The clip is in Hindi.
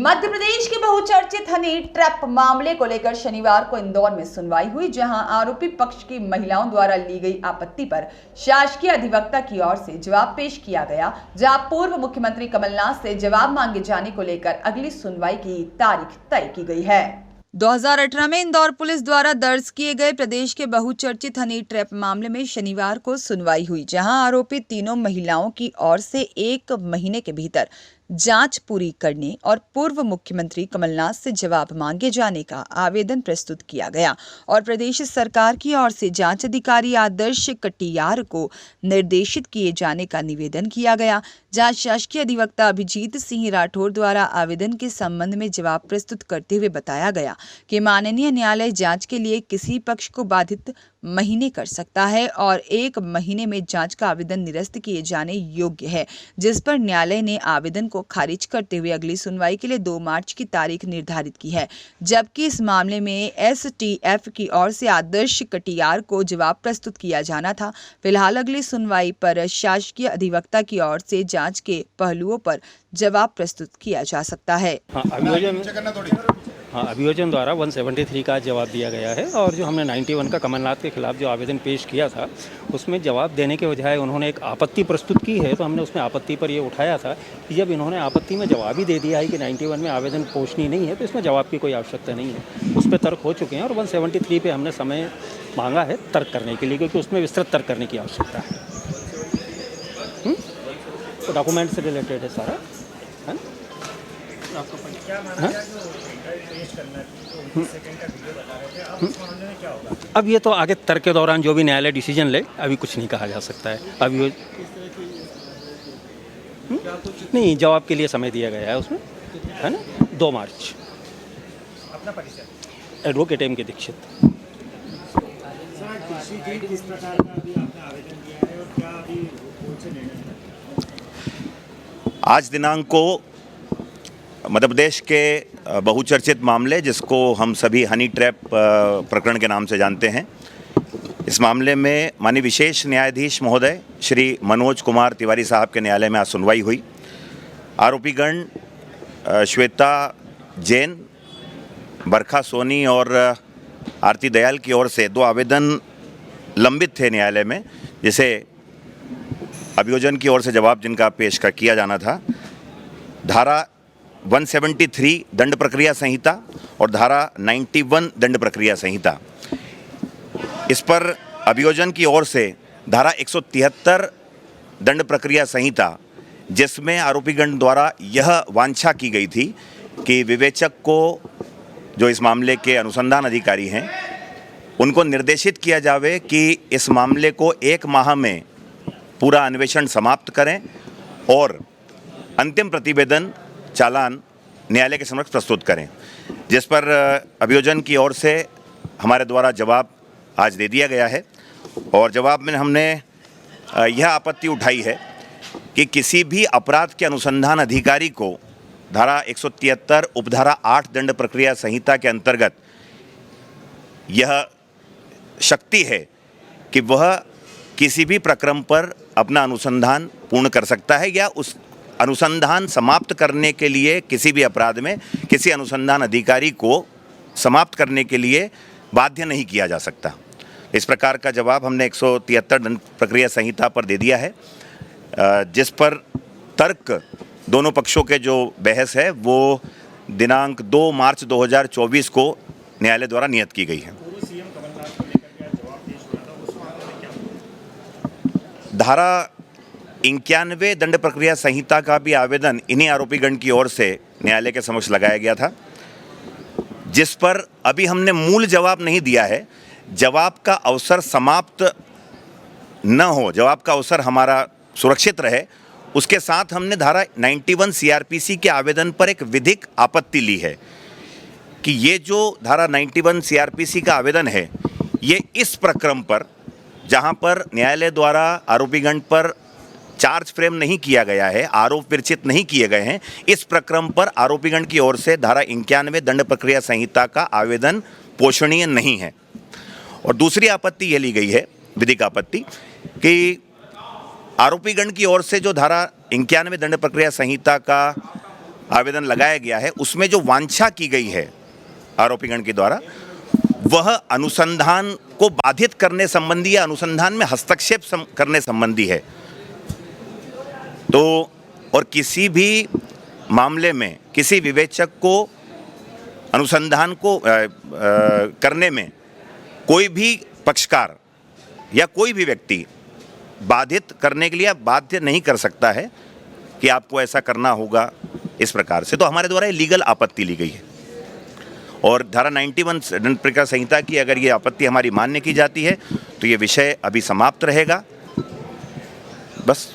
मध्य प्रदेश के बहुचर्चित हनी ट्रैप मामले को लेकर शनिवार को इंदौर में सुनवाई हुई, जहां आरोपी पक्ष की महिलाओं द्वारा ली गई आपत्ति पर शासकीय अधिवक्ता की ओर से जवाब पेश किया गया, जहां पूर्व मुख्यमंत्री कमलनाथ से जवाब मांगे जाने को लेकर अगली सुनवाई की तारीख तय की गई है। 2018 में इंदौर पुलिस द्वारा दर्ज किए गए प्रदेश के बहुचर्चित हनी ट्रैप मामले में शनिवार को सुनवाई हुई, जहां आरोपी तीनों महिलाओं की ओर से 1 महीने के भीतर जांच पूरी करने और पूर्व मुख्यमंत्री कमलनाथ से जवाब मांगे जाने का आवेदन प्रस्तुत किया गया और प्रदेश सरकार की ओर से जांच अधिकारी आदर्श कटियार को निर्देशित किए जाने का निवेदन किया गया, जहां शासकीय अधिवक्ता अभिजीत सिंह राठौर द्वारा आवेदन के संबंध में जवाब प्रस्तुत करते हुए बताया गया कि माननीय न्यायालय जांच के लिए किसी पक्ष को बाधित महीने कर सकता है और 1 महीने में जांच का आवेदन निरस्त किए जाने योग्य है, जिस पर न्यायालय ने आवेदन को खारिज करते हुए अगली सुनवाई के लिए 2 मार्च की तारीख निर्धारित की है। जबकि इस मामले में एसटीएफ की ओर से आदर्श कटियार को जवाब प्रस्तुत किया जाना था। फिलहाल अगली सुनवाई पर शासकीय अधिवक्ता की ओर से जांच के पहलुओं पर जवाब प्रस्तुत किया जा सकता है। अभियोजन द्वारा 173 का जवाब दिया गया है और जो हमने 91 का कमलनाथ के खिलाफ जो आवेदन पेश किया था उसमें जवाब देने के बजाय उन्होंने एक आपत्ति प्रस्तुत की है, तो हमने उसमें आपत्ति पर ये उठाया था कि जब इन्होंने आपत्ति में जवाब ही दे दिया है कि 91 में आवेदन पोषणीय नहीं है तो इसमें जवाब की कोई आवश्यकता नहीं है। उस पर तर्क हो चुके हैं और 173 पे हमने समय मांगा है तर्क करने के लिए, क्योंकि उसमें विस्तृत तर्क करने की आवश्यकता है। तो डॉक्यूमेंट से रिलेटेड है सारा, है ना? अब ये तो आगे तर्क के दौरान जो भी न्यायालय डिसीजन ले, अभी कुछ नहीं कहा जा सकता है। अभी नहीं, जवाब के लिए समय दिया गया है उसमें, है ना? 2 मार्च। अपना परिचय एडवोकेट एम के दीक्षित। आज दिनांक को मध्य प्रदेश के बहुचर्चित मामले, जिसको हम सभी हनी ट्रैप प्रकरण के नाम से जानते हैं, इस मामले में माननीय विशेष न्यायाधीश महोदय श्री मनोज कुमार तिवारी साहब के न्यायालय में आज सुनवाई हुई। आरोपीगण श्वेता जैन, बरखा सोनी और आरती दयाल की ओर से 2 आवेदन लंबित थे न्यायालय में, जिसे अभियोजन की ओर से जवाब जिनका पेश किया जाना था। धारा 173 दंड प्रक्रिया संहिता और धारा 91 दंड प्रक्रिया संहिता, इस पर अभियोजन की ओर से धारा 173 दंड प्रक्रिया संहिता, जिसमें आरोपीगण द्वारा यह वांछा की गई थी कि विवेचक को, जो इस मामले के अनुसंधान अधिकारी हैं, उनको निर्देशित किया जावे कि इस मामले को 1 माह में पूरा अन्वेषण समाप्त करें और अंतिम प्रतिवेदन चालान न्यायालय के समक्ष प्रस्तुत करें, जिस पर अभियोजन की ओर से हमारे द्वारा जवाब आज दे दिया गया है। और जवाब में हमने यह आपत्ति उठाई है कि किसी भी अपराध के अनुसंधान अधिकारी को धारा 173 उपधारा 8 दंड प्रक्रिया संहिता के अंतर्गत यह शक्ति है कि वह किसी भी प्रकरण पर अपना अनुसंधान पूर्ण कर सकता है या उस अनुसंधान समाप्त करने के लिए किसी भी अपराध में किसी अनुसंधान अधिकारी को समाप्त करने के लिए बाध्य नहीं किया जा सकता। इस प्रकार का जवाब हमने 173 दंड प्रक्रिया संहिता पर दे दिया है, जिस पर तर्क दोनों पक्षों के जो बहस है वो दिनांक 2 मार्च 2024 को न्यायालय द्वारा नियत की गई है। धारा 91 दंड प्रक्रिया संहिता का भी आवेदन इन्हीं आरोपीगण की ओर से न्यायालय के समक्ष लगाया गया था, जिस पर अभी हमने मूल जवाब नहीं दिया है। जवाब का अवसर समाप्त न हो, जवाब का अवसर हमारा सुरक्षित रहे, उसके साथ हमने धारा 91 सीआरपीसी के आवेदन पर एक विधिक आपत्ति ली है कि ये जो धारा 91 सीआरपीसी का आवेदन है, ये इस प्रकरण पर, जहां पर न्यायालय द्वारा आरोपीगण पर चार्ज फ्रेम नहीं किया गया है, आरोप विरचित नहीं किए गए हैं, इस प्रकरण पर आरोपीगण की ओर से धारा 91 दंड प्रक्रिया संहिता का आवेदन पोषणीय नहीं है। और दूसरी आपत्ति यह ली गई है, विधिक आपत्ति, कि आरोपीगण की ओर से जो धारा 91 दंड प्रक्रिया संहिता का आवेदन लगाया गया है उसमें जो वांछा की गई है आरोपीगण के द्वारा, वह अनुसंधान को बाधित करने संबंधी या अनुसंधान में हस्तक्षेप करने संबंधी है। तो और किसी भी मामले में किसी विवेचक को अनुसंधान को करने में कोई भी पक्षकार या कोई भी व्यक्ति बाधित करने के लिए बाध्य नहीं कर सकता है कि आपको ऐसा करना होगा इस प्रकार से। तो हमारे द्वारा ये लीगल आपत्ति ली गई है और धारा 91 दंड प्रक्रिया संहिता की अगर ये आपत्ति हमारी मान्य की जाती है तो ये विषय अभी समाप्त रहेगा। बस।